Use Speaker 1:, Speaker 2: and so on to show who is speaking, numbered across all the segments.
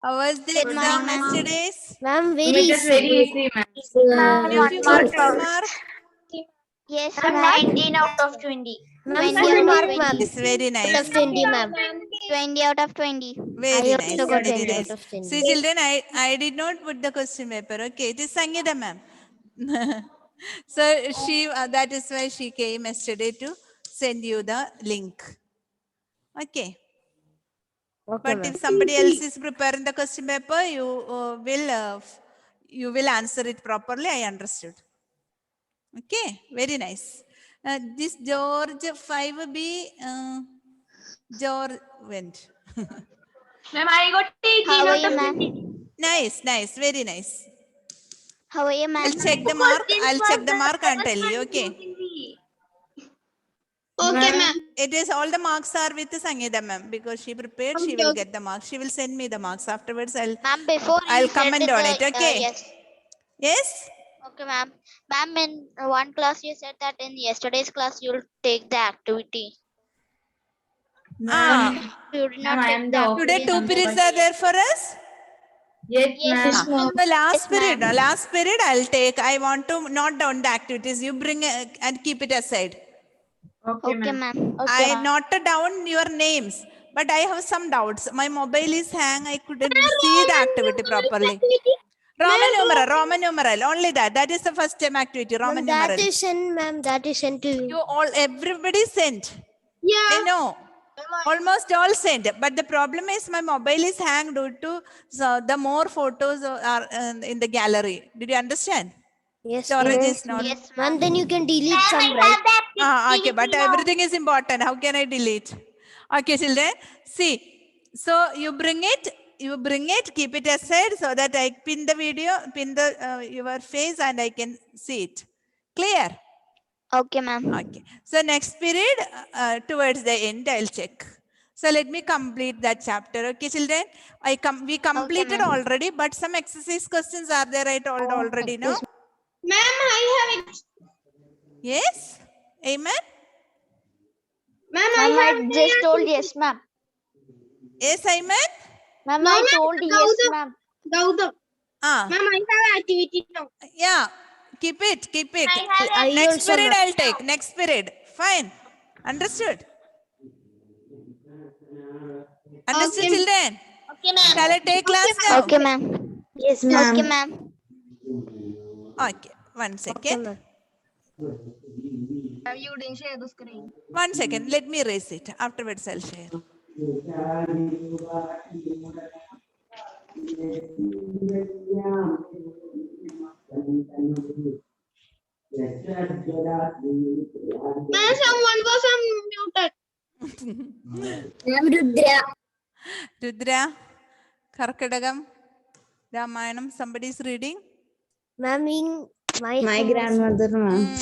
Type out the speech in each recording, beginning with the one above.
Speaker 1: How was the
Speaker 2: Good
Speaker 1: exam
Speaker 2: morning, ma'am.
Speaker 1: yesterday's?
Speaker 3: Ma'am, very
Speaker 4: It is very
Speaker 3: easy.
Speaker 4: easy, ma'am.
Speaker 1: Any of you got full mark?
Speaker 2: Yes,
Speaker 5: I'm
Speaker 2: ma'am.
Speaker 5: 19 out of 20.
Speaker 3: Ma'am,
Speaker 2: 20
Speaker 3: full
Speaker 2: out of
Speaker 3: mark,
Speaker 2: 20.
Speaker 3: ma'am.
Speaker 1: It's very
Speaker 3: Out
Speaker 1: nice.
Speaker 3: of 20, ma'am.
Speaker 2: 20 out of 20.
Speaker 1: Very
Speaker 2: I
Speaker 1: nice.
Speaker 2: also got
Speaker 1: Very
Speaker 3: 20
Speaker 1: nice.
Speaker 3: out of 20.
Speaker 1: See, children, I did not put the question paper. Okay, it is Sangeeta, ma'am. So she that is why she came yesterday to send you the link. Okay.
Speaker 3: Okay,
Speaker 1: But
Speaker 3: ma'am.
Speaker 1: if somebody else is preparing the question paper, you will answer it properly. I understood. Okay, very nice. This George 5B, George went.
Speaker 5: Ma'am, I got 18
Speaker 2: How are
Speaker 5: out
Speaker 2: you,
Speaker 5: of
Speaker 2: ma'am?
Speaker 5: 20.
Speaker 1: Nice, nice, very nice.
Speaker 2: How are you,
Speaker 1: I'll
Speaker 2: ma'am?
Speaker 1: check the mark. I'll check the mark and tell you. Okay.
Speaker 4: Okay, ma'am.
Speaker 1: It is all the marks are with Sangeeta ma'am because she prepared. She will get the marks. She will send me the marks afterwards.
Speaker 2: Ma'am, before
Speaker 1: I'll
Speaker 2: you said
Speaker 1: comment on it. Okay.
Speaker 2: yes.
Speaker 1: Yes.
Speaker 2: Okay, ma'am. Ma'am, in one class you said that in yesterday's class you'll take the activity.
Speaker 1: Ah.
Speaker 2: You did
Speaker 4: Ma'am,
Speaker 2: not
Speaker 4: I
Speaker 2: take
Speaker 4: am
Speaker 2: the
Speaker 4: the
Speaker 1: Today
Speaker 2: activity.
Speaker 1: 2 periods are there for us.
Speaker 4: Yes,
Speaker 2: Yes,
Speaker 4: ma'am.
Speaker 1: The last
Speaker 2: Yes,
Speaker 1: period.
Speaker 2: ma'am.
Speaker 1: Last period I'll take. I want to note down the activities. You bring and keep it aside.
Speaker 4: Okay,
Speaker 2: Okay,
Speaker 4: ma'am.
Speaker 2: ma'am.
Speaker 1: I noted down your names, but I have some doubts. My mobile is hang. I couldn't see the activity properly. Roman numeral, only that. That is the first time activity, Roman
Speaker 3: Ma'am,
Speaker 1: numeral.
Speaker 3: that is sent, ma'am. That is sent to you.
Speaker 1: Everybody sent.
Speaker 4: Yeah.
Speaker 1: I know. Almost all sent. But the problem is my mobile is hang due to the more photos are in the gallery. Did you understand?
Speaker 3: Yes,
Speaker 1: Storage
Speaker 3: ma'am.
Speaker 1: is not.
Speaker 2: Yes,
Speaker 3: Ma'am,
Speaker 2: ma'am.
Speaker 3: then you can delete some, right?
Speaker 1: Okay, but everything is important. How can I delete? Okay, children. See, so you bring it, keep it aside so that I pin the video, pin the your face and I can see it. Clear?
Speaker 2: Okay, ma'am.
Speaker 1: Okay. So next period, towards the end, I'll check. So let me complete that chapter. Okay, children. We completed
Speaker 2: ma'am.
Speaker 1: already, but some exercise questions are there. I told already, no?
Speaker 4: Ma'am, I have.
Speaker 1: Yes. Amen.
Speaker 4: Ma'am,
Speaker 5: Ma'am,
Speaker 4: I
Speaker 5: I
Speaker 4: have.
Speaker 5: just told yes, ma'am.
Speaker 1: Yes, Amen.
Speaker 5: Ma'am,
Speaker 4: No,
Speaker 5: I
Speaker 4: ma'am,
Speaker 5: told yes,
Speaker 4: Gautam.
Speaker 5: ma'am.
Speaker 4: Gautam.
Speaker 1: Ah.
Speaker 4: Ma'am, I have activity now.
Speaker 1: Yeah, keep it.
Speaker 3: I
Speaker 1: Next
Speaker 3: also,
Speaker 1: period
Speaker 3: ma'am.
Speaker 1: I'll take. Next period. Fine. Understood? Understood,
Speaker 4: Okay.
Speaker 1: children?
Speaker 2: Okay, ma'am.
Speaker 1: Shall I take class now?
Speaker 2: Okay, ma'am.
Speaker 3: Yes,
Speaker 2: Okay, ma'am.
Speaker 1: Okay. 1
Speaker 3: Okay,
Speaker 1: second.
Speaker 3: ma'am.
Speaker 5: You didn't share the screen.
Speaker 1: 1 second. Let me erase it. Afterwards I'll share.
Speaker 4: Ma'am, someone was unmuted.
Speaker 1: Rudra, Karkadagam, Ramayanam. Somebody is reading?
Speaker 3: Ma'am, in my
Speaker 4: grandmother, ma'am.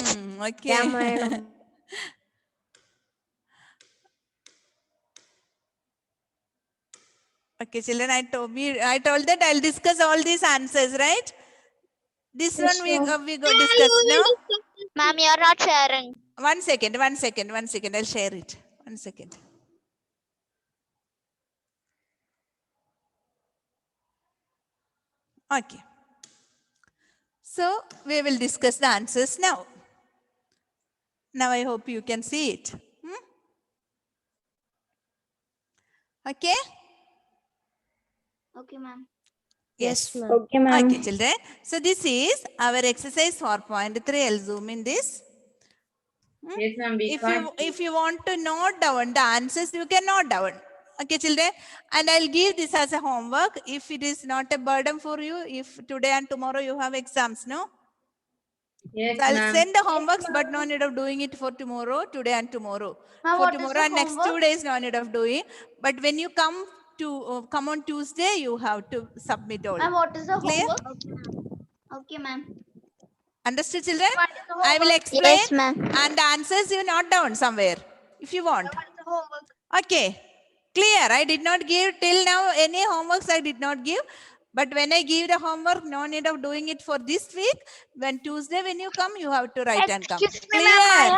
Speaker 1: Okay.
Speaker 3: Ramayana.
Speaker 1: Okay, children, I told that I'll discuss all these answers, right? This one we go discuss now.
Speaker 2: Ma'am, you're not sharing.
Speaker 1: 1 second. I'll share it. 1 second. Okay. So we will discuss the answers now. Now I hope you can see it. Okay?
Speaker 2: Okay, ma'am.
Speaker 3: Yes, ma'am.
Speaker 4: Okay, ma'am.
Speaker 1: Okay, children. So this is our exercise 4.3. I'll zoom in this.
Speaker 4: Yes, ma'am. We can't.
Speaker 1: If you want to note down the answers, you can note down. Okay, children. And I'll give this as a homework. If it is not a burden for you, if today and tomorrow you have exams, no?
Speaker 4: Yes,
Speaker 1: So I'll
Speaker 4: ma'am.
Speaker 1: send the homeworks, but no need of doing it for tomorrow, today and tomorrow.
Speaker 5: Ma'am,
Speaker 1: For
Speaker 5: what is
Speaker 1: tomorrow
Speaker 5: the
Speaker 1: and next 2
Speaker 5: homework?
Speaker 1: days, no need of doing. But when you come on Tuesday, you have to submit all.
Speaker 5: Ma'am, what is the
Speaker 1: Clear?
Speaker 5: homework?
Speaker 2: Okay, ma'am.
Speaker 1: Understood, children?
Speaker 5: What is the
Speaker 1: I will
Speaker 5: homework?
Speaker 1: explain,
Speaker 2: Yes, ma'am.
Speaker 1: and the answers you note down somewhere if you want.
Speaker 5: What is the homework?
Speaker 1: Okay, clear. I did not give till now any homeworks. I did not give. But when I give the homework, no need of doing it for this week. When Tuesday, when you come, you have to write and come.
Speaker 5: Excuse me,
Speaker 1: Clear?
Speaker 5: ma'am.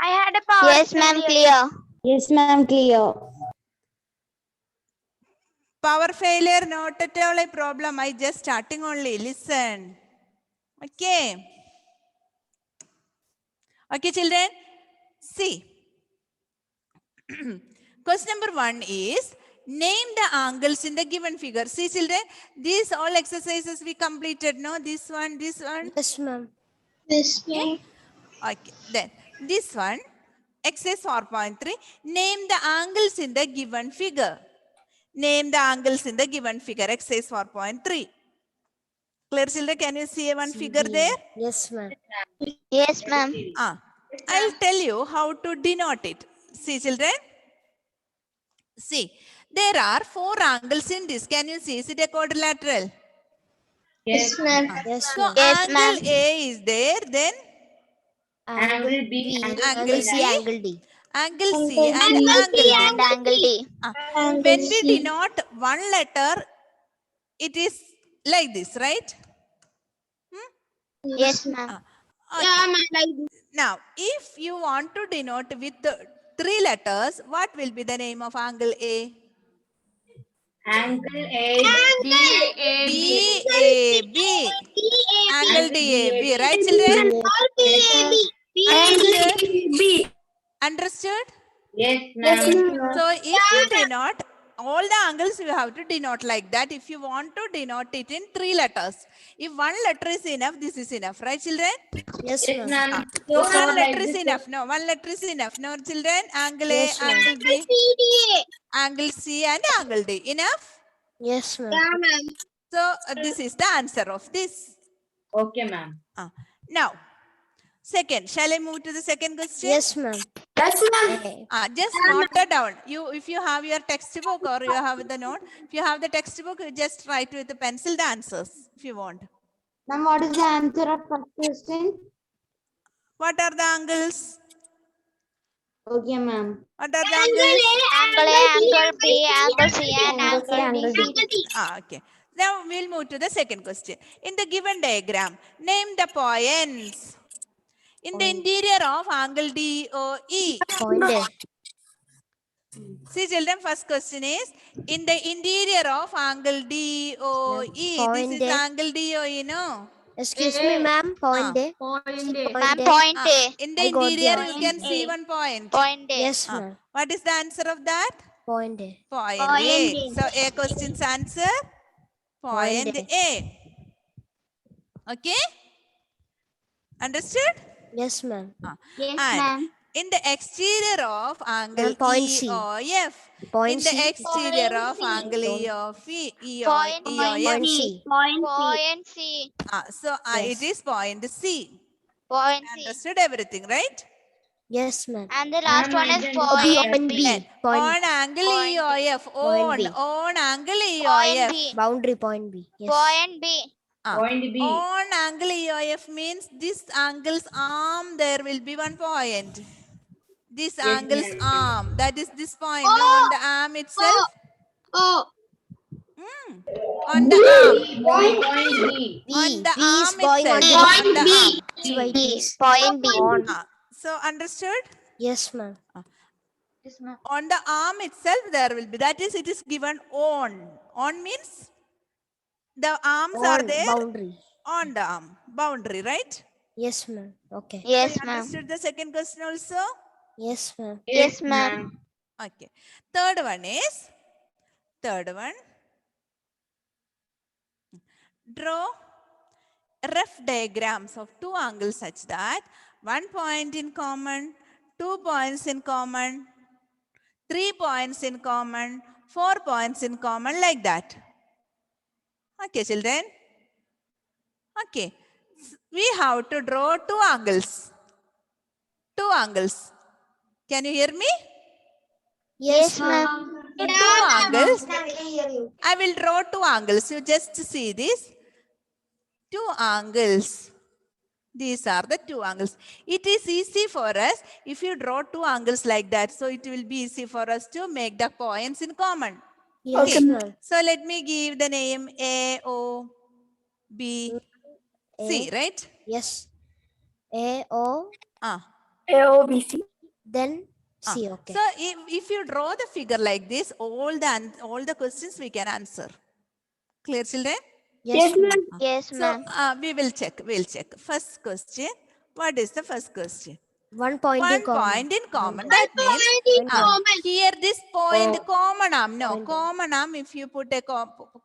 Speaker 5: I had a power.
Speaker 2: Yes, ma'am. Clear.
Speaker 4: Yes, ma'am. Clear.
Speaker 1: Power failure, not at all a problem. I just starting only. Listen. Okay. Okay, children. See. Question number 1 is name the angles in the given figure. See, children, these all exercises we completed. No, this one.
Speaker 3: Yes, ma'am.
Speaker 4: Yes,
Speaker 1: Okay. Okay. Then this one, exercise 4.3. Name the angles in the given figure. Name the angles in the given figure. Exercise 4.3. Clear, children? Can you see one figure there?
Speaker 3: Yes, ma'am.
Speaker 2: Yes, ma'am.
Speaker 1: I'll tell you how to denote it. See, children. See, there are 4 angles in this. Can you see? Is it a quadrilateral?
Speaker 4: Yes, ma'am.
Speaker 3: Yes,
Speaker 1: So
Speaker 3: ma'am.
Speaker 2: Yes,
Speaker 1: angle
Speaker 2: ma'am.
Speaker 1: A is there. Then
Speaker 3: Angle
Speaker 4: B,
Speaker 3: B,
Speaker 1: angle
Speaker 3: angle C,
Speaker 1: C,
Speaker 3: angle D.
Speaker 1: angle C and
Speaker 2: Angle
Speaker 1: angle
Speaker 2: C
Speaker 1: D.
Speaker 2: and angle D.
Speaker 1: When we denote one letter, it is like this, right?
Speaker 2: Yes, ma'am.
Speaker 1: Okay. Now, if you want to denote with 3 letters, what will be the name of angle A?
Speaker 4: Angle A,
Speaker 1: DAB. Angle DAB, right, children? Understood? Understood?
Speaker 4: yes, ma'am.
Speaker 1: So if you denote all the angles, you have to denote like that. If you want to denote it in 3 letters. If 1 letter is enough, this is enough, right, children?
Speaker 3: Yes,
Speaker 4: Yes,
Speaker 3: ma'am.
Speaker 4: ma'am.
Speaker 1: If
Speaker 4: So,
Speaker 1: 1 letter
Speaker 4: like
Speaker 1: is
Speaker 4: this.
Speaker 1: enough. No, 1 letter is enough. No, children. Angle A,
Speaker 3: Yes, ma'am.
Speaker 1: angle B, angle C and angle D. Enough?
Speaker 3: Yes, ma'am.
Speaker 1: So this is the answer of this.
Speaker 4: Okay, ma'am.
Speaker 1: Now, second. Shall I move to the second question?
Speaker 3: Yes, ma'am.
Speaker 1: Just note it down. If you have your textbook or you have the note, if you have the textbook, you just write with the pencil the answers if you want.
Speaker 5: Ma'am, what is the answer of first question?
Speaker 1: What are the angles?
Speaker 5: Okay, ma'am.
Speaker 1: What are the angles?
Speaker 2: Angle A, angle B, angle C and
Speaker 5: Angle C,
Speaker 2: angle
Speaker 5: angle
Speaker 2: D.
Speaker 1: Okay. Now we'll move to the second question. In the given diagram, name the points in the interior of angle DOE.
Speaker 3: Point A.
Speaker 1: See, children, first question is in the interior of angle DOE. This
Speaker 3: Point
Speaker 1: is
Speaker 3: A.
Speaker 1: angle DOE, no?
Speaker 3: Excuse me, ma'am. Point A.
Speaker 2: Ma'am,
Speaker 3: A.
Speaker 2: point A.
Speaker 1: In the
Speaker 3: I got the
Speaker 1: interior, you
Speaker 3: answer.
Speaker 1: can see one point.
Speaker 2: Point A.
Speaker 3: Yes, ma'am.
Speaker 1: What is the answer of that?
Speaker 3: Point A.
Speaker 1: Point
Speaker 2: Point
Speaker 1: A.
Speaker 2: A.
Speaker 1: So A question's answer? Point
Speaker 3: Point
Speaker 1: A. Okay? Understood?
Speaker 3: Yes, ma'am.
Speaker 2: Yes,
Speaker 1: And
Speaker 2: ma'am.
Speaker 1: in the exterior of angle
Speaker 3: Ma'am, point C.
Speaker 1: EOF.
Speaker 3: Point
Speaker 1: In the
Speaker 3: C.
Speaker 1: exterior of angle EOF.
Speaker 2: Point
Speaker 3: Point C.
Speaker 2: Point C.
Speaker 1: So
Speaker 3: Yes.
Speaker 1: it is point C.
Speaker 2: Point C.
Speaker 1: Understood everything, right?
Speaker 3: Yes, ma'am.
Speaker 2: And the last
Speaker 4: Ma'am,
Speaker 2: one
Speaker 4: I
Speaker 2: is
Speaker 4: didn't
Speaker 2: point
Speaker 3: Point
Speaker 2: B.
Speaker 3: B. Point
Speaker 1: On angle
Speaker 2: Point
Speaker 1: EOF.
Speaker 3: Point B.
Speaker 1: On angle
Speaker 2: Point
Speaker 1: EOF.
Speaker 2: B.
Speaker 3: boundary. Point B. Yes.
Speaker 2: Point B.
Speaker 4: Point B.
Speaker 1: On angle EOF means this angle's arm, there will be one point. This
Speaker 4: Yes,
Speaker 1: angle's
Speaker 4: ma'am.
Speaker 1: arm, that is this point. No, on the arm itself. On the arm.
Speaker 4: Point B.
Speaker 3: B.
Speaker 1: On the
Speaker 3: B is
Speaker 1: arm
Speaker 3: going on
Speaker 1: itself.
Speaker 3: the
Speaker 1: On the arm.
Speaker 3: That's why it
Speaker 2: B.
Speaker 3: is
Speaker 2: Point B.
Speaker 3: on.
Speaker 1: So understood?
Speaker 3: Yes, ma'am.
Speaker 2: Yes, ma'am.
Speaker 1: On the arm itself there will be. That is, it is given on. On means the arms are
Speaker 3: On
Speaker 1: there
Speaker 3: boundary.
Speaker 1: on the arm. Boundary, right?
Speaker 3: Yes, ma'am. Okay.
Speaker 2: Yes,
Speaker 1: You
Speaker 2: ma'am.
Speaker 1: understood the second question also?
Speaker 3: Yes, ma'am.
Speaker 2: Yes, ma'am.
Speaker 1: Okay. Third one. Draw rough diagrams of 2 angles such that 1 point in common, 2 points in common, 3 points in common, 4 points in common, like that. Okay, children. Okay. We have to draw 2 angles. 2 angles. Can you hear me?
Speaker 3: Yes,
Speaker 2: ma'am.
Speaker 1: 2 angles. I will draw 2 angles. You just see this. 2 angles. These are the 2 angles. It is easy for us if you draw 2 angles like that. So it will be easy for us to make the points in common.
Speaker 3: Yes,
Speaker 1: Okay.
Speaker 3: ma'am.
Speaker 1: So let me give the name A, O, B, C, right?
Speaker 3: Yes. A O.
Speaker 1: Ah.
Speaker 3: Then
Speaker 1: Ah,
Speaker 3: C. Okay.
Speaker 1: So if you draw the figure like this, all the questions we can answer. Clear, children?
Speaker 3: Yes, ma'am.
Speaker 2: Yes,
Speaker 1: So
Speaker 2: ma'am.
Speaker 1: we'll check. First question. What is the first question?
Speaker 3: 1 point in
Speaker 1: One
Speaker 3: common.
Speaker 1: point in common.
Speaker 3: One
Speaker 1: That means
Speaker 3: point.
Speaker 1: here this point
Speaker 4: Oh.
Speaker 1: common arm. No,
Speaker 3: Point.
Speaker 1: common arm. If you put a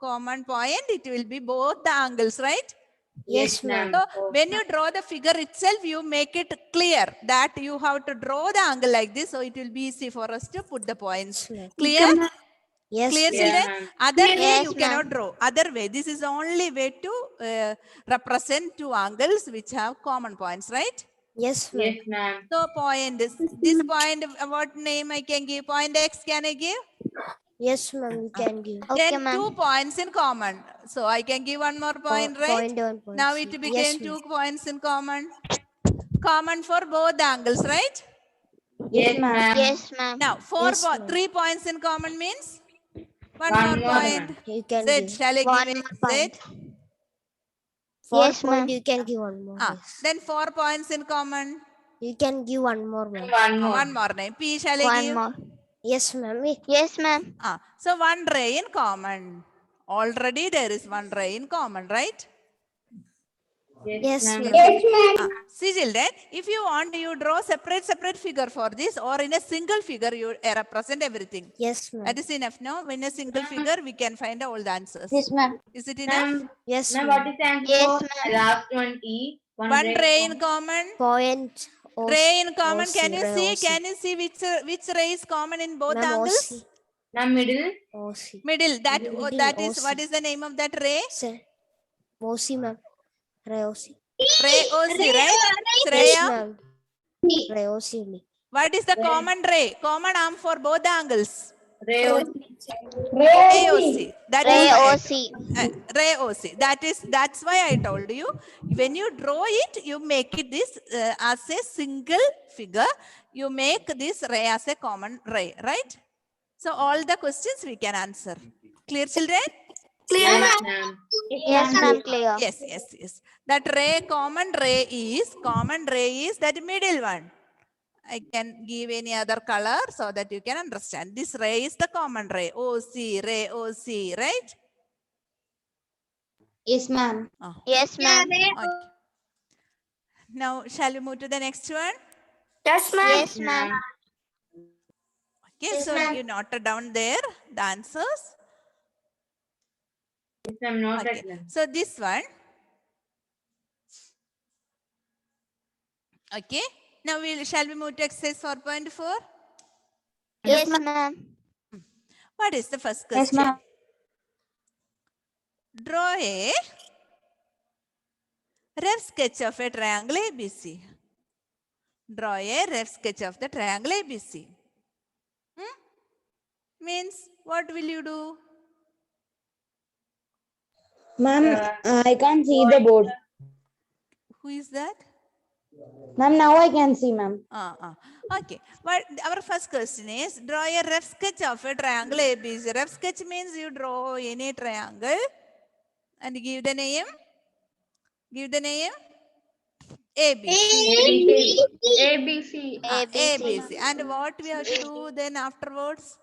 Speaker 1: common point, it will be both the angles, right?
Speaker 3: Yes, ma'am.
Speaker 1: So when you draw the figure itself, you make it clear that you have to draw the angle like this. So it will be easy for us to put the points.
Speaker 3: Yes, ma'am.
Speaker 1: Clear?
Speaker 3: Yes,
Speaker 1: Clear,
Speaker 3: ma'am.
Speaker 4: Yeah,
Speaker 1: children?
Speaker 4: ma'am.
Speaker 1: Other way
Speaker 2: Yes,
Speaker 1: you
Speaker 2: ma'am.
Speaker 1: cannot draw. Other way. This is the only way to represent two angles which have common points, right?
Speaker 3: Yes, ma'am.
Speaker 4: Yes, ma'am.
Speaker 1: So point is this point. What name I can give? Point X can I give?
Speaker 3: Yes, ma'am. You can give.
Speaker 2: Okay,
Speaker 1: Then 2
Speaker 2: ma'am.
Speaker 1: points in common. So I can give one more point, right?
Speaker 3: Point, 1 point.
Speaker 1: Now
Speaker 3: C.
Speaker 1: it
Speaker 3: Yes,
Speaker 1: became
Speaker 3: ma'am.
Speaker 1: 2 points in common. Common for both the angles, right?
Speaker 4: Yes, ma'am.
Speaker 2: Yes, ma'am.
Speaker 1: Now
Speaker 3: Yes, ma'am.
Speaker 1: 3 points in common means one
Speaker 4: One
Speaker 1: more
Speaker 4: more,
Speaker 1: point.
Speaker 4: ma'am.
Speaker 3: You can
Speaker 1: Z,
Speaker 3: give.
Speaker 1: shall I
Speaker 2: One
Speaker 1: give
Speaker 2: more
Speaker 1: it?
Speaker 2: point.
Speaker 1: Z?
Speaker 3: 4
Speaker 2: Yes,
Speaker 3: point.
Speaker 2: ma'am.
Speaker 3: You can give one more. Yes.
Speaker 1: Then 4 points in common.
Speaker 3: You can give one more, ma'am.
Speaker 4: One more.
Speaker 1: One more name. P shall I
Speaker 2: One
Speaker 1: give?
Speaker 2: more.
Speaker 3: Yes, ma'am.
Speaker 2: Yes, ma'am.
Speaker 1: So one ray in common. Already there is one ray in common, right?
Speaker 3: Yes,
Speaker 4: ma'am.
Speaker 3: ma'am.
Speaker 1: See, children, if you want, you draw separate figure for this, or in a single figure, you represent everything.
Speaker 3: Yes, ma'am.
Speaker 1: That is enough, no? In a single figure, we can find all the answers.
Speaker 5: Yes, ma'am.
Speaker 1: Is it enough?
Speaker 4: Ma'am,
Speaker 3: Yes,
Speaker 4: ma'am,
Speaker 3: ma'am.
Speaker 4: what is the answer
Speaker 2: Yes,
Speaker 4: for
Speaker 2: ma'am.
Speaker 4: last one E?
Speaker 1: One ray in common.
Speaker 3: Point. O.
Speaker 1: Ray in common.
Speaker 3: OC,
Speaker 1: Can you
Speaker 3: ray
Speaker 1: see?
Speaker 3: OC.
Speaker 1: Can you see which ray is common in both
Speaker 3: Ma'am,
Speaker 1: angles?
Speaker 3: OC.
Speaker 4: Ma'am, middle.
Speaker 3: OC.
Speaker 1: Middle. That that is
Speaker 3: OC.
Speaker 1: what is the name of that ray?
Speaker 3: Sir. OC, ma'am. Ray OC.
Speaker 1: Ray OC, right?
Speaker 3: Yes,
Speaker 1: Shreya,
Speaker 3: ma'am. Ray OC only.
Speaker 1: what is the common ray? Common arm for both the angles.
Speaker 4: Ray
Speaker 1: Ray OC. That is
Speaker 2: Ray
Speaker 1: why
Speaker 2: OC.
Speaker 1: Ray OC. That's why I told you. When you draw it, you make it this as a single figure. You make this ray as a common ray, right? So all the questions we can answer. Clear, children?
Speaker 4: Yes, ma'am.
Speaker 2: Yes, ma'am. Clear.
Speaker 1: Yes. That common ray is that middle one. I can give any other color so that you can understand. This ray is the common ray. Ray OC, right?
Speaker 5: Yes, ma'am.
Speaker 2: Yes, ma'am.
Speaker 1: Okay. Now, shall we move to the next one?
Speaker 2: Yes, ma'am.
Speaker 1: Okay, so you noted down there the answers.
Speaker 4: Yes, ma'am. Noted,
Speaker 1: Okay.
Speaker 4: ma'am.
Speaker 1: So this one. Okay. Now shall we move to exercise 4.4?
Speaker 2: Yes, ma'am.
Speaker 1: What is the first
Speaker 5: Yes,
Speaker 1: question?
Speaker 5: ma'am.
Speaker 1: Draw a rough sketch of a triangle ABC. Draw a rough sketch of the triangle ABC. Means what will you do?
Speaker 5: Ma'am, I can't see the board.
Speaker 1: Who is that?
Speaker 5: Ma'am, now I can see, ma'am.
Speaker 1: Okay. But our first question is draw a rough sketch of a triangle ABC. Rough sketch means you draw any triangle and give the name. Give the name. ABC.
Speaker 4: ABC.
Speaker 1: ABC. And what we have to do then afterwards?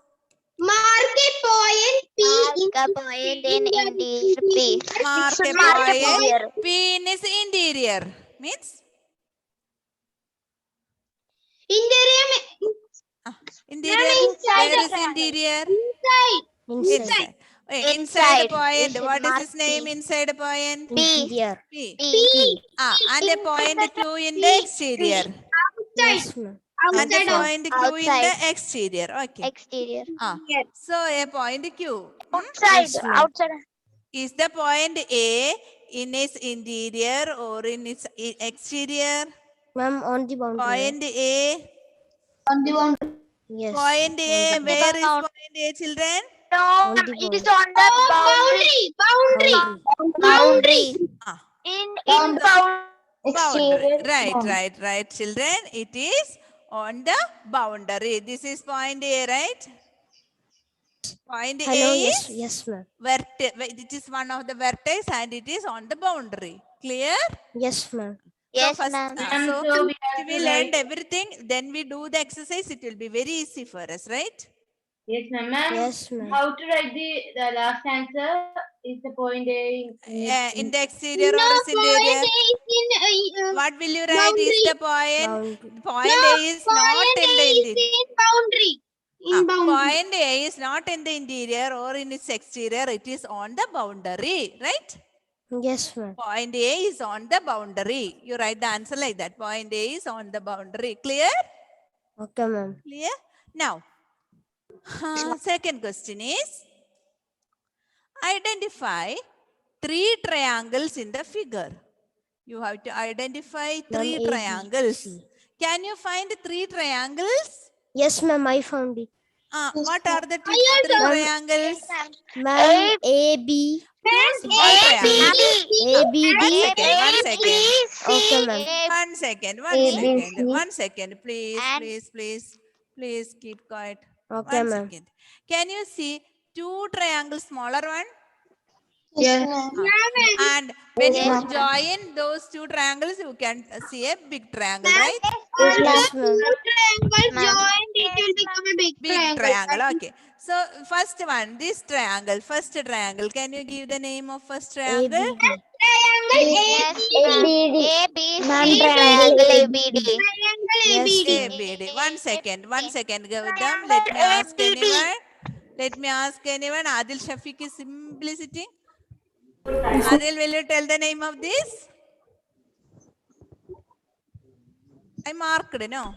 Speaker 2: Mark a point in interior P.
Speaker 1: Mark a
Speaker 2: Mark a
Speaker 1: point.
Speaker 2: point.
Speaker 1: P in is interior. Means? Interior. Where is interior?
Speaker 3: Inside.
Speaker 1: Inside
Speaker 2: Inside.
Speaker 1: the point.
Speaker 2: Is it
Speaker 1: What is
Speaker 2: mark
Speaker 1: its name
Speaker 2: P?
Speaker 1: inside the point?
Speaker 3: Interior.
Speaker 1: P.
Speaker 2: P.
Speaker 1: And a point Q in the exterior.
Speaker 3: Yes, ma'am.
Speaker 1: And a point Q in the
Speaker 2: Outside.
Speaker 1: exterior. Okay.
Speaker 2: Exterior.
Speaker 1: So a point Q.
Speaker 3: Yes, ma'am.
Speaker 2: Outside.
Speaker 1: Is the point A in its interior or in its exterior?
Speaker 3: Ma'am, on the boundary.
Speaker 1: Point A.
Speaker 3: Yes.
Speaker 1: Point A.
Speaker 3: on the
Speaker 1: Where is point A, children?
Speaker 2: No,
Speaker 3: On the
Speaker 2: it is
Speaker 3: boundary.
Speaker 2: on the boundary.
Speaker 1: Ah.
Speaker 2: In
Speaker 1: Boundary. Right, children. It is on the boundary. This is point A, right? Point
Speaker 3: Hello,
Speaker 1: A
Speaker 3: yes,
Speaker 1: is
Speaker 3: yes, ma'am.
Speaker 1: it is one of the vertex and it is on the boundary. Clear?
Speaker 3: Yes, ma'am.
Speaker 2: Yes,
Speaker 1: first,
Speaker 2: ma'am.
Speaker 4: Ma'am,
Speaker 1: so
Speaker 4: so we
Speaker 1: if
Speaker 4: have
Speaker 1: we
Speaker 4: to
Speaker 1: learned
Speaker 4: write.
Speaker 1: everything, then we do the exercise. It will be very easy for us, right?
Speaker 4: Yes, ma'am. Ma'am,
Speaker 3: Yes, ma'am.
Speaker 4: how to write the last answer? Is the point A
Speaker 1: In the exterior or is interior? What will you write is the point?
Speaker 3: Boundary.
Speaker 1: Point A is not in the interior.
Speaker 2: boundary.
Speaker 1: Point A is not in the interior or in its exterior. It is on the boundary, right?
Speaker 3: Yes, ma'am.
Speaker 1: Point A is on the boundary. You write the answer like that. Point A is on the boundary. Clear?
Speaker 3: Okay, ma'am.
Speaker 1: Clear? Now, second question is, identify 3 triangles in the figure. You have to identify 3
Speaker 3: A, B,
Speaker 1: triangles.
Speaker 3: C.
Speaker 1: Can you find 3 triangles?
Speaker 3: Yes, ma'am. I found it.
Speaker 1: What are the 3 triangles?
Speaker 3: Ma'am, A, B.
Speaker 1: Two small triangles.
Speaker 3: A, B,
Speaker 1: One
Speaker 3: D.
Speaker 1: second, one second.
Speaker 3: Okay, ma'am.
Speaker 1: One second, one
Speaker 5: A, B,
Speaker 1: second,
Speaker 5: C.
Speaker 1: one second. Please,
Speaker 2: And-
Speaker 1: please, please, please keep quiet.
Speaker 3: Okay,
Speaker 1: One
Speaker 3: ma'am.
Speaker 1: second. Can you see 2 triangles, smaller one?
Speaker 5: Yes.
Speaker 1: And when
Speaker 5: Yes,
Speaker 1: you
Speaker 5: ma'am.
Speaker 1: join those 2 triangles, you can see a big triangle, right?
Speaker 3: Yes, ma'am.
Speaker 1: Big triangle, okay. So, first one, this triangle, first triangle. Can you give the name of first
Speaker 3: A,
Speaker 1: triangle?
Speaker 3: B, D.
Speaker 2: Yes, ma'am.
Speaker 5: ABD.
Speaker 2: A, B,
Speaker 5: Ma'am,
Speaker 2: C,
Speaker 5: triangle
Speaker 2: triangle
Speaker 5: ABD.
Speaker 2: ABD.
Speaker 3: Yes, ma'am.
Speaker 1: ABD. One second, Gautam. Let me ask anyone. Let me ask anyone. Adil Shafiq is simplicity. Adil, will you tell the name of this? I marked, no?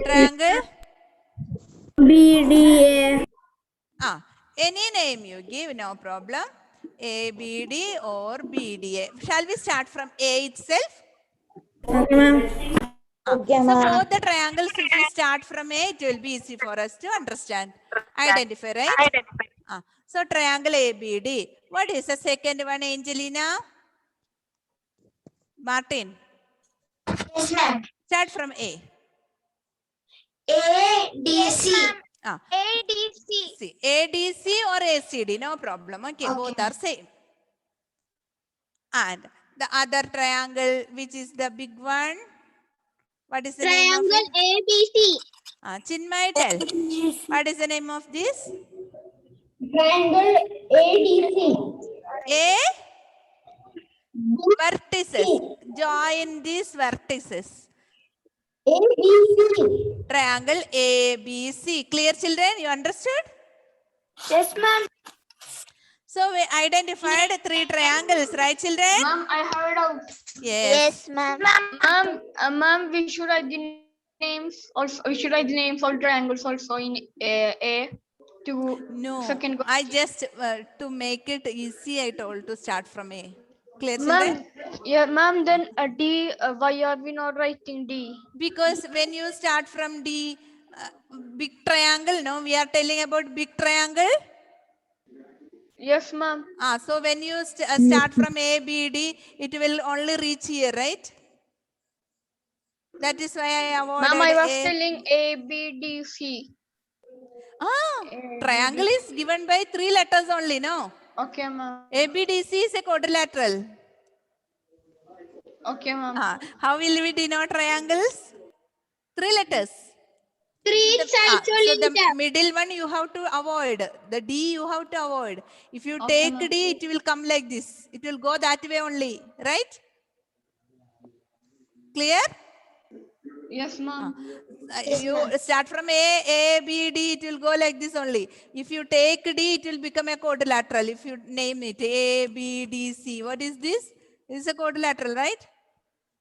Speaker 1: Triangle?
Speaker 5: BDA.
Speaker 1: Any name you give, no problem. ABD or BDA. Shall we start from A itself?
Speaker 5: Okay, ma'am. Okay,
Speaker 1: So
Speaker 5: ma'am.
Speaker 1: both the triangles, if we start from A, it will be easy for us to understand. Identify, right? So triangle ABD. What is the second one, Angelina? Martin.
Speaker 3: Yes, ma'am.
Speaker 1: Start from A.
Speaker 3: A, D, C.
Speaker 2: ADC.
Speaker 1: See, ADC or ACD, no problem. Okay, both are same. And the other triangle, which is the big one. What is the name of it?
Speaker 2: ABC.
Speaker 1: Chinmay, tell. What is the name of this?
Speaker 5: Triangle ADC.
Speaker 1: A vertices. Join these vertices.
Speaker 5: ABC.
Speaker 1: Triangle ABC. Clear, children? You understood?
Speaker 5: Yes, ma'am.
Speaker 1: So we identified 3 triangles, right, children?
Speaker 4: Ma'am, I heard out.
Speaker 1: Yes.
Speaker 2: Yes, ma'am.
Speaker 4: Ma'am, we should write the names also. We should write the names all triangles also in A to
Speaker 1: No,
Speaker 4: second.
Speaker 1: I just to make it easy, I told to start from A. Clear, children?
Speaker 4: Ma'am. Then D. Why are we not writing D?
Speaker 1: Because when you start from D, big triangle, no, we are telling about big triangle.
Speaker 4: Yes, ma'am.
Speaker 1: So when you start from A, B, D, it will only reach here, right? That is why I avoided
Speaker 4: Ma'am, I was
Speaker 1: A.
Speaker 4: telling A, B, D, C.
Speaker 1: Triangle is given by 3 letters only, no?
Speaker 4: Okay, ma'am.
Speaker 1: ABDC is a quadrilateral.
Speaker 4: Okay, ma'am.
Speaker 1: How will we denote triangles? 3 letters.
Speaker 2: 3 sides
Speaker 1: So the middle one you have to avoid. The D you have to avoid. If you
Speaker 4: Okay,
Speaker 1: take
Speaker 4: ma'am.
Speaker 1: D, it will come like this. It will go that way only, right? Clear?
Speaker 4: Yes, ma'am.
Speaker 1: You start from A, B, D, it will go like this only. If you take D, it will become a quadrilateral. If you name it A, B, D, C. What is this? This is a quadrilateral, right?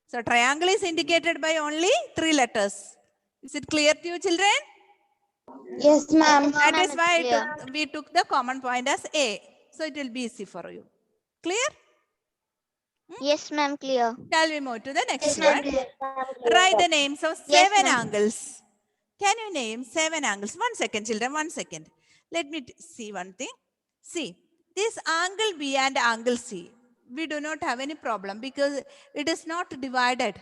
Speaker 1: So triangle is indicated by only 3 letters. Is it clear to you, children?
Speaker 5: Yes, ma'am.
Speaker 1: That
Speaker 2: ma'am,
Speaker 1: is
Speaker 2: it's
Speaker 1: why
Speaker 2: clear.
Speaker 1: we took the common point as A. So it will be easy for you. Clear?
Speaker 2: Yes, ma'am. Clear.
Speaker 1: Shall we move to the next one? Write the names of 7 angles. Can you name 7 angles? 1 second, children. 1 second. Let me see one thing. See, this angle B and angle C, we do not have any problem because it is not divided.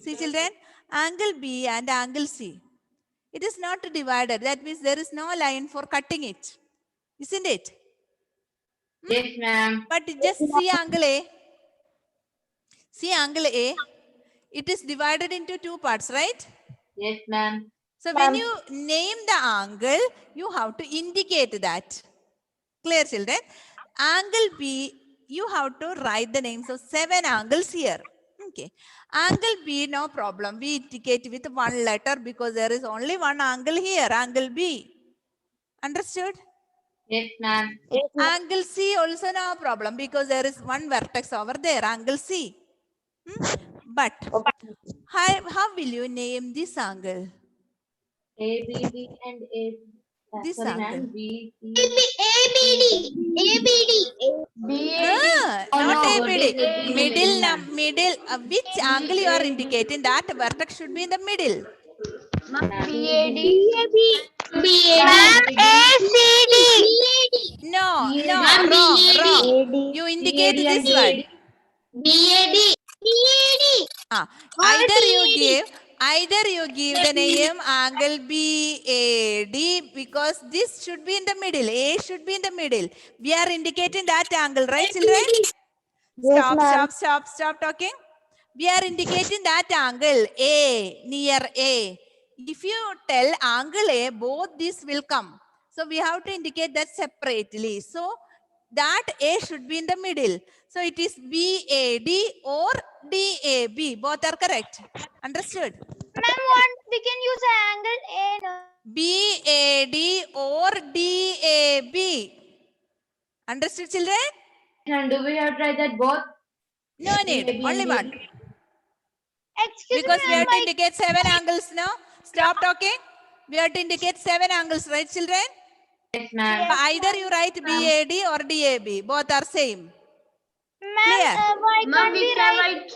Speaker 1: See, children, angle B and angle C, it is not divided. That means there is no line for cutting it. Isn't it?
Speaker 4: Yes, ma'am.
Speaker 1: But just see angle A. See angle A, it is divided into two parts, right?
Speaker 6: Yes, ma'am.
Speaker 1: So when you name the angle, you have to indicate that. Clear, children? Angle B, you have to write the names of 7 angles here. Okay. Angle B, no problem. We indicate with one letter because there is only one angle here, angle B. Understood?
Speaker 6: Yes, ma'am.
Speaker 1: Angle C also no problem because there is one vertex over there, angle C. But how will you name this angle?
Speaker 6: A, B, D, and A.
Speaker 1: This
Speaker 6: Sorry,
Speaker 1: angle.
Speaker 6: ma'am. B, C.
Speaker 1: Not
Speaker 6: no,
Speaker 1: ABD.
Speaker 6: what is
Speaker 1: Middle,
Speaker 6: ma'am?
Speaker 1: middle. Which angle you are indicating? That vertex should be in the middle. No, no, wrong. You indicate this one. Either you give the name angle BAD because this should be in the middle. A should be in the middle. We are indicating that angle, right, children? Stop talking. We are indicating that angle A, near A. If you tell angle A, both these will come. So we have to indicate that separately. So that A should be in the middle. So it is BAD or DAB. Both are correct. Understood?
Speaker 5: We can use angle A.
Speaker 1: BAD or DAB. Understood, children?
Speaker 6: And do we have to write that both?
Speaker 1: No need.
Speaker 6: DAB
Speaker 1: Only
Speaker 6: and
Speaker 1: one.
Speaker 6: DAB?
Speaker 5: Excuse
Speaker 1: Because we
Speaker 5: me,
Speaker 1: have to indicate 7 angles now. Stop talking. We have to indicate 7 angles, right, children?
Speaker 6: Yes, ma'am.
Speaker 1: But either you write BAD or DAB. Both are same. Clear?
Speaker 5: why
Speaker 4: Ma'am,
Speaker 5: can't
Speaker 4: we
Speaker 5: we
Speaker 4: can
Speaker 5: write?
Speaker 4: write.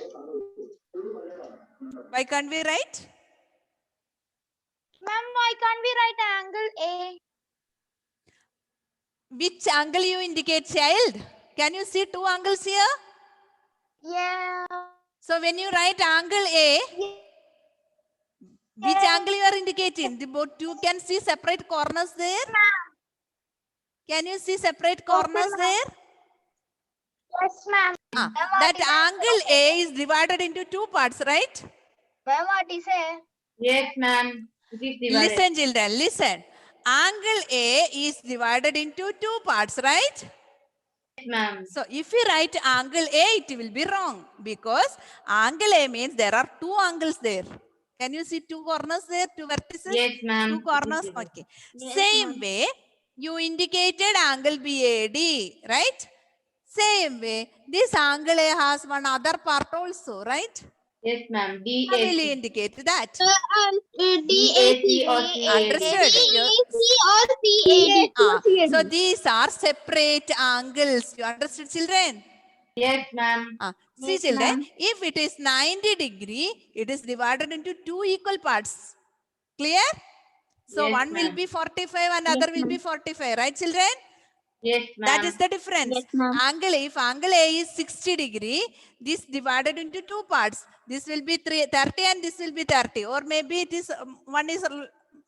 Speaker 1: Why can't we write?
Speaker 5: Ma'am, why can't we write angle A?
Speaker 1: Which angle you indicate, child? Can you see 2 angles here?
Speaker 5: Yeah.
Speaker 1: So when you write angle A, which angle you are indicating? The both you can see separate corners there. Can you see separate corners there?
Speaker 5: Yes, ma'am.
Speaker 1: That angle A is divided into 2 parts, right?
Speaker 5: Ma'am, what is it?
Speaker 6: Yes, ma'am. It is divided.
Speaker 1: Listen, children, listen. Angle A is divided into 2 parts, right?
Speaker 6: Yes, ma'am.
Speaker 1: So if you write angle A, it will be wrong because angle A means there are 2 angles there. Can you see 2 corners there, 2 vertices?
Speaker 6: Yes, ma'am.
Speaker 1: 2 corners, okay. Same way, you indicated angle BAD, right? Same way, this angle A has one other part also, right?
Speaker 6: Yes, ma'am.
Speaker 1: How will you
Speaker 6: DAC.
Speaker 1: indicate that?
Speaker 6: DAC or CAD.
Speaker 1: Understood? So these are separate angles. You understood, children?
Speaker 6: Yes, ma'am.
Speaker 1: See, children, if it is 90 degree, it is divided into 2 equal parts. Clear? So
Speaker 6: Yes,
Speaker 1: one will
Speaker 6: ma'am.
Speaker 1: be 45 and other will be 45, right, children?
Speaker 6: Yes, ma'am.
Speaker 1: That is the difference. If angle A is 60 degree, this divided into 2 parts. This will be 30 and this will be 30. Or maybe it is one is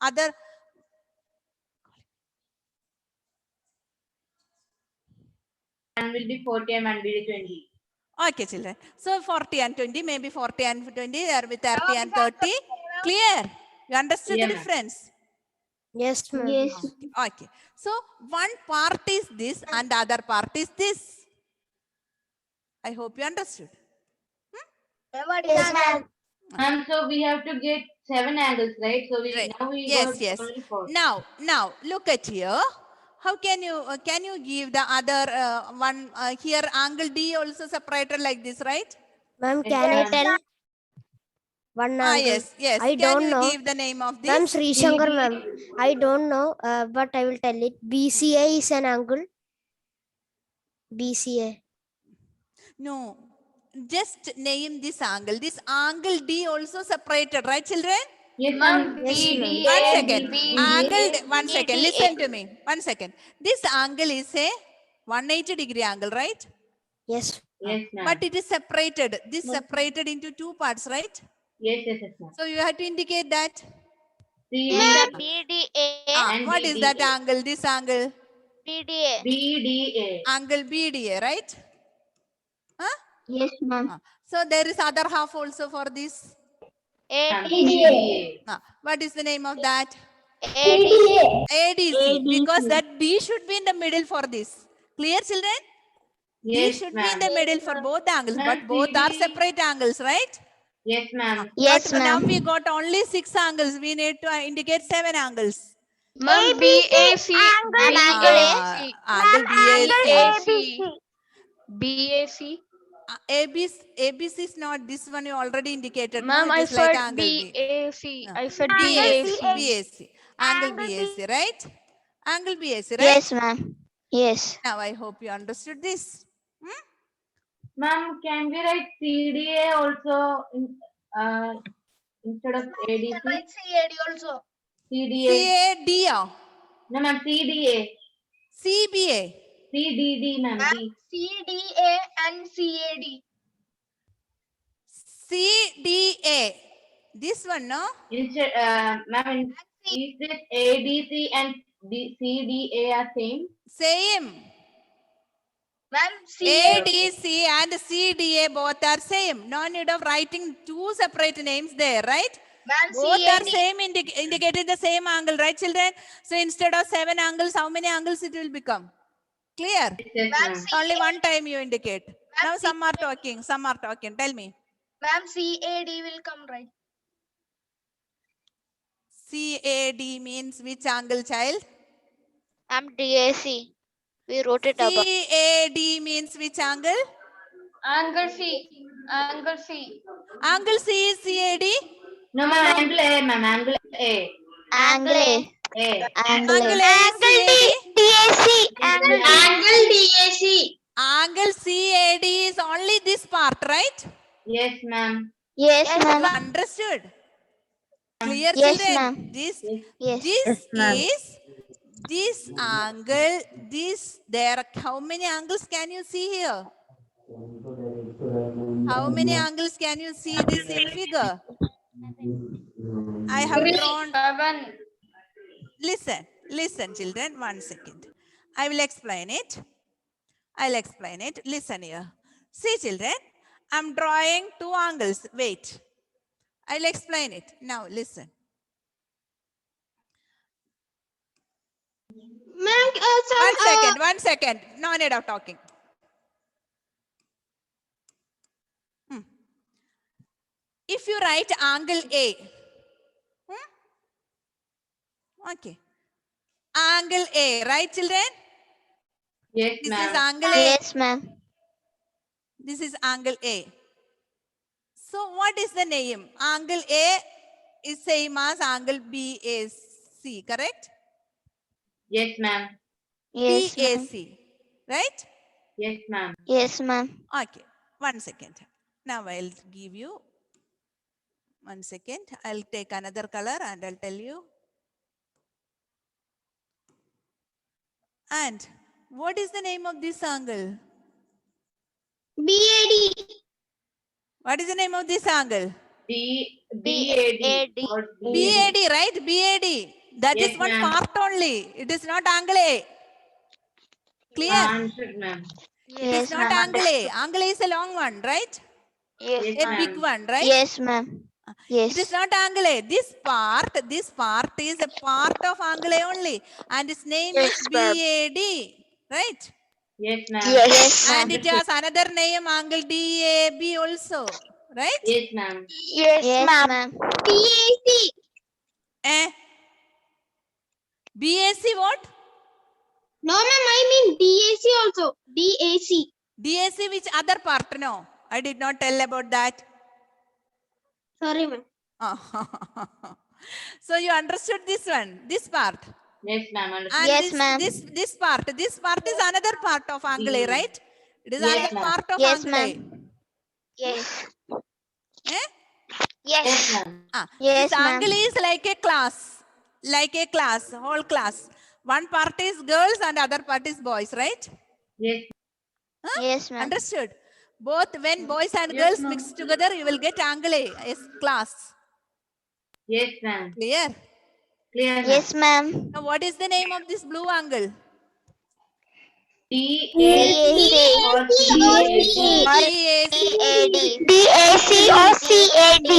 Speaker 1: other.
Speaker 6: One will be 40 and one will be 20.
Speaker 1: Okay, children. So 40 and 20, maybe 40 and 20, there will be 30 and 30. Clear? You understood
Speaker 6: Yeah,
Speaker 1: the
Speaker 6: ma'am.
Speaker 1: difference?
Speaker 3: Yes, ma'am.
Speaker 1: Okay. So one part is this and the other part is this. I hope you understood.
Speaker 5: Yes, ma'am.
Speaker 6: Ma'am, so we have to get 7 angles, right? So
Speaker 1: Right.
Speaker 6: now we
Speaker 1: Yes,
Speaker 6: got
Speaker 1: yes.
Speaker 6: only 4.
Speaker 1: Now look at here. How can you give the other one here angle D also separated like this, right?
Speaker 3: Ma'am,
Speaker 6: Yes,
Speaker 3: can I
Speaker 6: ma'am.
Speaker 3: tell one
Speaker 1: Ah,
Speaker 3: angle?
Speaker 1: yes.
Speaker 3: I
Speaker 1: Can
Speaker 3: don't
Speaker 1: you
Speaker 3: know.
Speaker 1: give the name of
Speaker 3: Ma'am,
Speaker 1: this?
Speaker 3: Sri Shankar, ma'am. I don't know, but I will tell it. BCA is an angle. BCA.
Speaker 1: No. Just name this angle. This angle D also separated, right, children?
Speaker 6: Yes, ma'am.
Speaker 3: Yes, ma'am.
Speaker 1: One second.
Speaker 6: BDA.
Speaker 1: Angle, one second. Listen to me. 1 second. This angle is a 180 degree angle, right?
Speaker 3: Yes.
Speaker 6: Yes, ma'am.
Speaker 1: But it is separated. This separated into 2 parts, right?
Speaker 6: Yes, ma'am.
Speaker 1: So you have to indicate that.
Speaker 6: CA
Speaker 2: BDA.
Speaker 1: What is that
Speaker 6: BDA.
Speaker 1: angle? This angle?
Speaker 2: BDA.
Speaker 6: BDA.
Speaker 1: Angle BDA, right? Huh?
Speaker 2: Yes, ma'am.
Speaker 1: So there is other half also for this.
Speaker 6: CDA.
Speaker 1: What is the name of that?
Speaker 2: ADC.
Speaker 1: ADC. Because that D should be in the middle for this. Clear, children? D
Speaker 6: Yes,
Speaker 1: should be in
Speaker 6: ma'am.
Speaker 1: the middle for both the angles,
Speaker 6: Ma'am,
Speaker 1: but both are
Speaker 6: CD.
Speaker 1: separate angles, right?
Speaker 6: Yes, ma'am.
Speaker 2: Yes,
Speaker 1: But now
Speaker 2: ma'am.
Speaker 1: we got only 6 angles. We need to indicate 7 angles.
Speaker 4: Ma'am, BAC.
Speaker 2: Angle
Speaker 4: BAC.
Speaker 1: Angle BAC.
Speaker 4: BAC.
Speaker 1: ABC is not this one you already indicated.
Speaker 4: Ma'am,
Speaker 1: no, it
Speaker 4: I
Speaker 1: is like
Speaker 4: said
Speaker 1: angle B.
Speaker 4: BAC. I said
Speaker 1: BAC.
Speaker 4: BAC.
Speaker 1: BAC. Angle BAC, right? Angle BAC, right?
Speaker 2: Yes, ma'am. Yes.
Speaker 1: Now I hope you understood this.
Speaker 6: Ma'am, can we write CDA also instead of ADC?
Speaker 5: CAD also.
Speaker 6: CDA.
Speaker 1: CAD.
Speaker 6: No, ma'am, CDA.
Speaker 1: CBA.
Speaker 6: CDD, ma'am. D.
Speaker 5: CDA and CAD.
Speaker 1: CDA. This one, no?
Speaker 6: Instead, ma'am, is it ADC and CDA are same?
Speaker 1: Same.
Speaker 5: Ma'am, CAD.
Speaker 1: ADC and CDA both are same. No need of writing 2 separate names there, right?
Speaker 5: Ma'am,
Speaker 1: Both are
Speaker 5: CAD.
Speaker 1: same, indicated the same angle, right, children? So instead of 7 angles, how many angles it will become? Clear?
Speaker 6: Yes,
Speaker 5: Ma'am,
Speaker 6: ma'am.
Speaker 1: Only one time you indicate. Now
Speaker 5: Ma'am,
Speaker 1: some are talking. Some are talking. Tell me.
Speaker 5: Ma'am, CAD will come right.
Speaker 1: CAD means which angle, child?
Speaker 2: I'm DAC. We wrote it above.
Speaker 1: CAD means which angle?
Speaker 4: Angle C. Angle C.
Speaker 1: Angle C is CAD.
Speaker 6: No, ma'am, angle A, ma'am, angle A.
Speaker 2: Angle A.
Speaker 6: A.
Speaker 2: Angle
Speaker 1: Angle
Speaker 2: A.
Speaker 1: A is CAD.
Speaker 2: DAC.
Speaker 6: Angle
Speaker 4: DAC.
Speaker 1: Angle CAD is only this part, right?
Speaker 6: Yes, ma'am.
Speaker 2: Yes,
Speaker 1: You
Speaker 2: ma'am.
Speaker 1: understood? Clear,
Speaker 2: Yes,
Speaker 1: children?
Speaker 2: ma'am.
Speaker 1: This
Speaker 2: Yes.
Speaker 1: is this angle, this there. How many angles can you see here? How many angles can you see this in figure? I have drawn.
Speaker 4: 7.
Speaker 1: Listen, children. 1 second. I will explain it. I'll explain it. Listen here. See, children. I'm drawing 2 angles. Wait. I'll explain it. Now, listen.
Speaker 5: Ma'am,
Speaker 1: 1 second. No need of talking. If you write angle A, okay. Angle A, right, children?
Speaker 6: Yes,
Speaker 1: This is
Speaker 6: ma'am.
Speaker 1: angle A.
Speaker 2: Yes, ma'am.
Speaker 1: This is angle A. So what is the name? Angle A is same as angle BAC, correct?
Speaker 6: Yes, ma'am.
Speaker 2: Yes, ma'am.
Speaker 1: BAC, right?
Speaker 6: Yes, ma'am.
Speaker 2: Yes, ma'am.
Speaker 1: Okay, 1 second. Now I'll give you 1 second. I'll take another color and I'll tell you. And what is the name of this angle?
Speaker 5: BAD.
Speaker 1: What is the name of this angle?
Speaker 6: BAD. or
Speaker 1: BAD, right? BAD. That is
Speaker 6: Yes,
Speaker 1: one
Speaker 6: ma'am.
Speaker 1: part only. It is not angle A. Clear?
Speaker 6: Understood, ma'am.
Speaker 1: It
Speaker 2: Yes,
Speaker 1: is not
Speaker 2: ma'am.
Speaker 1: angle A. Angle A is a long one, right?
Speaker 2: Yes,
Speaker 6: Yes,
Speaker 1: A
Speaker 6: ma'am.
Speaker 1: big one, right?
Speaker 2: yes, ma'am.
Speaker 1: It is
Speaker 2: Yes.
Speaker 1: not angle A. This part is a part of angle A only. And its name
Speaker 2: Yes,
Speaker 1: is
Speaker 2: ma'am.
Speaker 1: BAD, right?
Speaker 6: Yes, ma'am.
Speaker 2: Yes,
Speaker 1: And
Speaker 2: ma'am.
Speaker 1: it has another name, angle DAB also, right?
Speaker 6: Yes, ma'am.
Speaker 2: Yes, ma'am.
Speaker 5: DAC.
Speaker 1: Eh? BAC what?
Speaker 5: No, ma'am, I mean DAC also. DAC.
Speaker 1: DAC which other part? No, I did not tell about that.
Speaker 5: Sorry, ma'am.
Speaker 1: So you understood this one, this part.
Speaker 6: Yes, ma'am. Understood.
Speaker 1: And
Speaker 2: Yes, ma'am.
Speaker 1: this part is another part of angle A, right? It is
Speaker 6: Yes,
Speaker 1: another
Speaker 6: ma'am.
Speaker 1: part of
Speaker 2: Yes,
Speaker 1: angle A.
Speaker 2: ma'am. Yes.
Speaker 1: Eh?
Speaker 6: Yes,
Speaker 2: Yes.
Speaker 6: ma'am.
Speaker 2: Yes,
Speaker 1: This
Speaker 2: ma'am.
Speaker 1: angle is like a class, whole class. One part is girls and other part is boys, right?
Speaker 6: Yes.
Speaker 2: Yes, ma'am.
Speaker 1: Understood? Both when boys and
Speaker 6: Yes,
Speaker 1: girls
Speaker 6: ma'am.
Speaker 1: mix together, you will get angle A as class.
Speaker 6: Yes, ma'am.
Speaker 1: Clear?
Speaker 6: Clear, ma'am.
Speaker 2: Yes, ma'am.
Speaker 1: Now what is the name of this blue angle?
Speaker 6: DAC or
Speaker 2: DAC. DAC or CAD.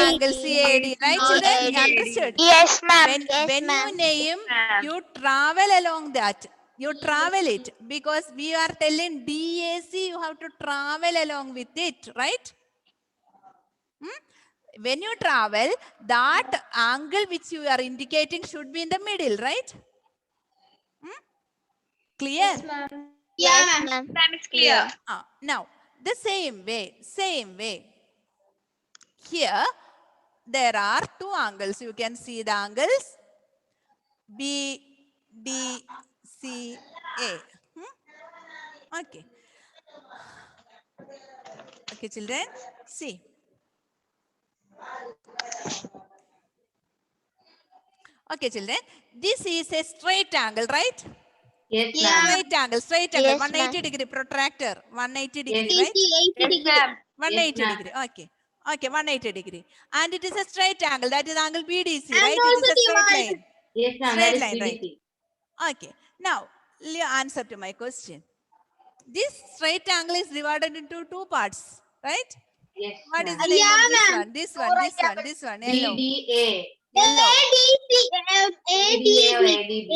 Speaker 1: Angle CAD, right children? You understood?
Speaker 2: Yes, ma'am.
Speaker 1: When you name, you travel along that. You travel it because we are telling DAC, you have to travel along with it, right? When you travel, that angle which you are indicating should be in the middle, right? Clear?
Speaker 2: Yes, ma'am.
Speaker 4: It's clear.
Speaker 1: Now, the same way. Here, there are two angles. You can see the angles B, D, C, A. Okay. Okay, children, see. Okay, children, this is a straight angle, right?
Speaker 6: Yes, ma'am.
Speaker 1: Straight angle,
Speaker 2: Yes,
Speaker 1: 180 degree protractor, 180 degree,
Speaker 6: Yes.
Speaker 1: right?
Speaker 5: 80 degree.
Speaker 1: 180
Speaker 6: ma'am.
Speaker 1: degree, okay. Okay, 180 degree. And it is a straight angle, that is angle BDC,
Speaker 5: And
Speaker 1: right? It
Speaker 5: also
Speaker 1: is a
Speaker 5: the
Speaker 1: straight
Speaker 5: one-
Speaker 1: line.
Speaker 6: Yes, ma'am.
Speaker 1: Straight
Speaker 6: That is
Speaker 1: line, right?
Speaker 6: BDC.
Speaker 1: Okay, now, answer to my question. This straight angle is divided into two parts, right?
Speaker 6: Yes,
Speaker 1: What is
Speaker 6: ma'am.
Speaker 1: the name
Speaker 5: Yeah,
Speaker 1: of this
Speaker 5: ma'am.
Speaker 1: one? This one, yellow.
Speaker 6: DDA.
Speaker 1: Yellow.
Speaker 6: ADA or ADB.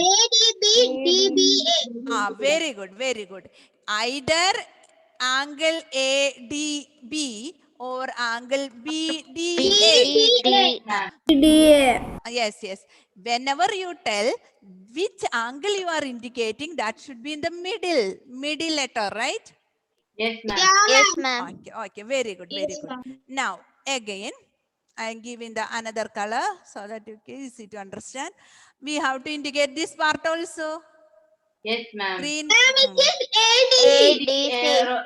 Speaker 1: Ah, very good, very good. Either angle ADB or angle BDA.
Speaker 2: D.
Speaker 1: Yes, yes. Whenever you tell which angle you are indicating, that should be in the middle letter, right?
Speaker 6: Yes, ma'am.
Speaker 2: Yes, ma'am.
Speaker 1: Okay, okay, very good, very good. Now, again, I am giving the another color so that you can easy to understand. We have to indicate this part also.
Speaker 6: Yes, ma'am.
Speaker 1: Green.
Speaker 2: ADC.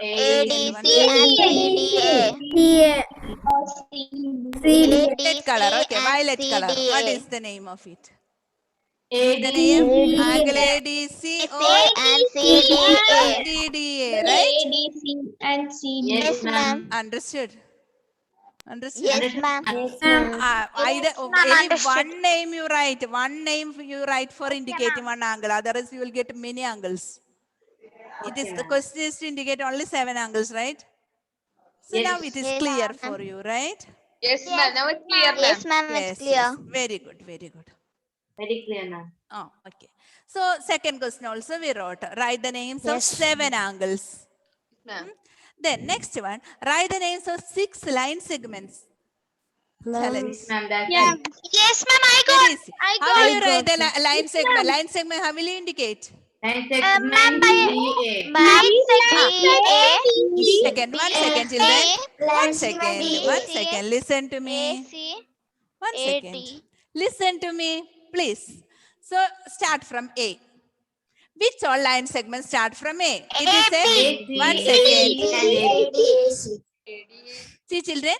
Speaker 2: ADC and CDA.
Speaker 1: Violet color, okay, violet color. What is the name of it? The name? Angle ADC or
Speaker 2: and CDA.
Speaker 1: CDA, right?
Speaker 5: and C.
Speaker 2: Yes, ma'am.
Speaker 1: Understood? Understood?
Speaker 2: Yes, ma'am.
Speaker 1: Either
Speaker 2: ma'am,
Speaker 1: any
Speaker 2: understood.
Speaker 1: one name you write for indicating one angle, otherwise you will get many angles. It is the question is to indicate only 7 angles, right? So now it is
Speaker 2: Yes,
Speaker 1: clear
Speaker 2: ma'am.
Speaker 1: for you, right?
Speaker 4: Yes, ma'am. Now it's clear, ma'am.
Speaker 2: Yes, ma'am.
Speaker 1: Yes,
Speaker 2: It's clear.
Speaker 1: yes. Very good, very good.
Speaker 6: Very clear, ma'am.
Speaker 1: Oh, okay. So second question also we wrote, write the names of
Speaker 3: Yes.
Speaker 1: 7 angles.
Speaker 4: Ma'am.
Speaker 1: Then next one, write the names of 6 line segments. Challenge.
Speaker 6: Ma'am, that's
Speaker 5: Yeah.
Speaker 6: it.
Speaker 2: Yes, ma'am. I
Speaker 1: Very
Speaker 2: got.
Speaker 1: easy. How will you write the line segment? Line segment, how will you indicate?
Speaker 6: Line
Speaker 2: ma'am,
Speaker 6: segment DA.
Speaker 2: Ma'am, DA.
Speaker 1: Second, 1 second, children. 1 second, 1 second. Listen to me.
Speaker 2: AC.
Speaker 1: 1
Speaker 2: AD.
Speaker 1: second. Listen to me, please. So start from A. Which all line segments start from A? It is a
Speaker 6: AC,
Speaker 1: 1 second.
Speaker 6: and
Speaker 1: See, children,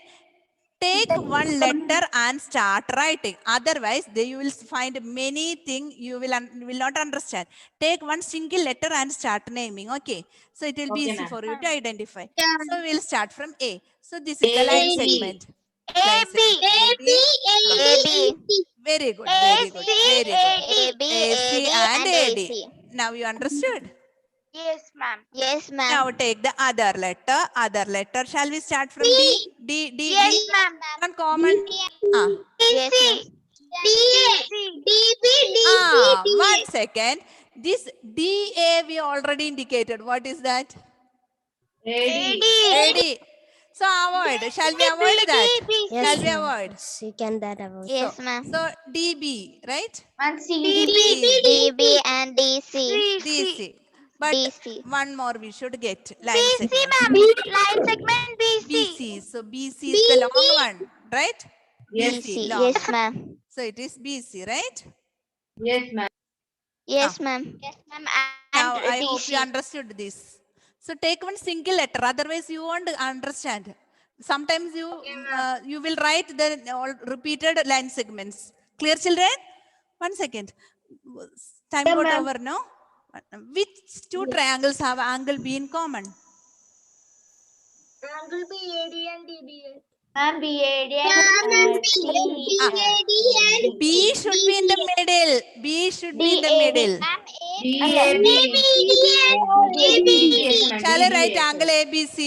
Speaker 1: take one letter and start writing. Otherwise, you will find many things you will not understand. Take one single letter and start naming. Okay. So it will be
Speaker 6: Okay,
Speaker 1: easy
Speaker 6: ma'am.
Speaker 1: for you to identify.
Speaker 5: Yeah.
Speaker 1: So we'll start from A. So this is the line
Speaker 6: AB.
Speaker 1: segment. Line
Speaker 2: AB.
Speaker 1: segment.
Speaker 2: AD.
Speaker 1: Very good. Very good. Very good.
Speaker 2: AB,
Speaker 1: AC
Speaker 2: AD,
Speaker 1: and
Speaker 2: and
Speaker 1: AD.
Speaker 2: AC.
Speaker 1: Now you understood?
Speaker 2: Yes, ma'am. Yes, ma'am.
Speaker 1: Now take the other letter. Other letter. Shall we start from D? D, D,
Speaker 2: Yes,
Speaker 1: D.
Speaker 2: ma'am.
Speaker 1: One common. Ah.
Speaker 2: Yes, ma'am.
Speaker 1: Ah, 1 second. This DA we already indicated. What is that?
Speaker 6: AD.
Speaker 1: AD. So avoid. Shall we avoid that?
Speaker 3: Yes,
Speaker 1: Shall we
Speaker 3: ma'am.
Speaker 1: avoid?
Speaker 3: Yes, you can that avoid.
Speaker 2: Yes, ma'am.
Speaker 1: So DB, right?
Speaker 4: And
Speaker 2: DB and DC.
Speaker 1: DC. But
Speaker 2: DC.
Speaker 1: one more we should get. Line
Speaker 2: BC,
Speaker 1: segment.
Speaker 2: ma'am. Line segment BC.
Speaker 1: BC. So BC is the long one, right?
Speaker 6: Yes,
Speaker 2: BC.
Speaker 1: long.
Speaker 2: Yes, ma'am.
Speaker 1: So it is BC, right?
Speaker 6: yes, ma'am.
Speaker 2: Yes, ma'am. Yes, ma'am.
Speaker 1: Now
Speaker 2: And
Speaker 1: I hope you
Speaker 2: DC.
Speaker 1: understood this. So take one single letter, otherwise you won't understand. Sometimes you will write the all repeated line segments. Clear, children? 1 second. Time got over, no? Which two triangles have angle B in common?
Speaker 5: Angle B, AD and DBA.
Speaker 6: Ma'am, BAD
Speaker 5: Yeah, ma'am,
Speaker 6: and
Speaker 5: BAD and
Speaker 1: B should be in the middle. B should be in the
Speaker 6: DAB.
Speaker 1: middle.
Speaker 6: DAB. Yes, ma'am.
Speaker 1: Shall I write
Speaker 6: DAB.
Speaker 1: angle ABC?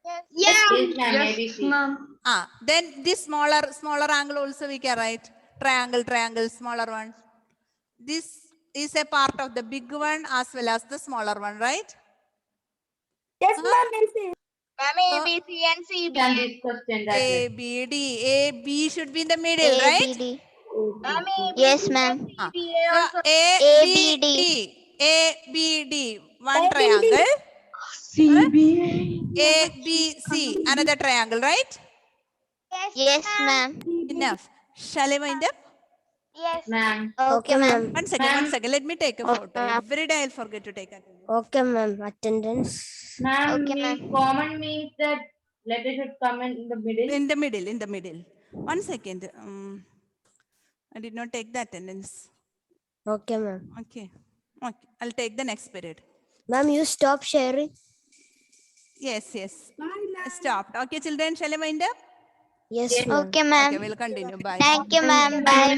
Speaker 5: Yeah.
Speaker 6: Yes, ma'am.
Speaker 4: Yes,
Speaker 6: ABC.
Speaker 4: ma'am.
Speaker 1: Then this smaller angle also we can write. Triangle, smaller one. This is a part of the big one as well as the smaller one, right?
Speaker 6: Yes,
Speaker 1: Huh?
Speaker 2: ABC and CB.
Speaker 6: Done this question that
Speaker 1: A,
Speaker 6: way.
Speaker 1: B, D. A, B should be in the middle, right?
Speaker 2: ABD. Yes, ma'am.
Speaker 1: So A, B,
Speaker 2: ABD.
Speaker 1: D. A, B, D. One triangle. A, B, C. Another triangle, right?
Speaker 2: Yes, ma'am.
Speaker 1: Enough. Shall I wind up?
Speaker 2: Yes.
Speaker 6: Ma'am.
Speaker 2: Okay, ma'am.
Speaker 1: One second. Let me take a
Speaker 2: Okay,
Speaker 1: photo.
Speaker 2: ma'am.
Speaker 1: Every day I'll forget to take a photo.
Speaker 3: Okay, ma'am. Attendance.
Speaker 6: Ma'am,
Speaker 2: Okay,
Speaker 6: means
Speaker 2: ma'am.
Speaker 6: common means that letter should come in the middle.
Speaker 1: In the middle. 1 second. I did not take the attendance.
Speaker 3: Okay, ma'am.
Speaker 1: Okay. I'll take the next period.
Speaker 3: Ma'am, you stop sharing.
Speaker 1: Yes. Stopped. Okay, children, shall I wind up?
Speaker 3: Yes, ma'am.
Speaker 2: Okay, ma'am.
Speaker 1: Okay, we'll continue. Bye.
Speaker 2: Thank you, ma'am. Bye.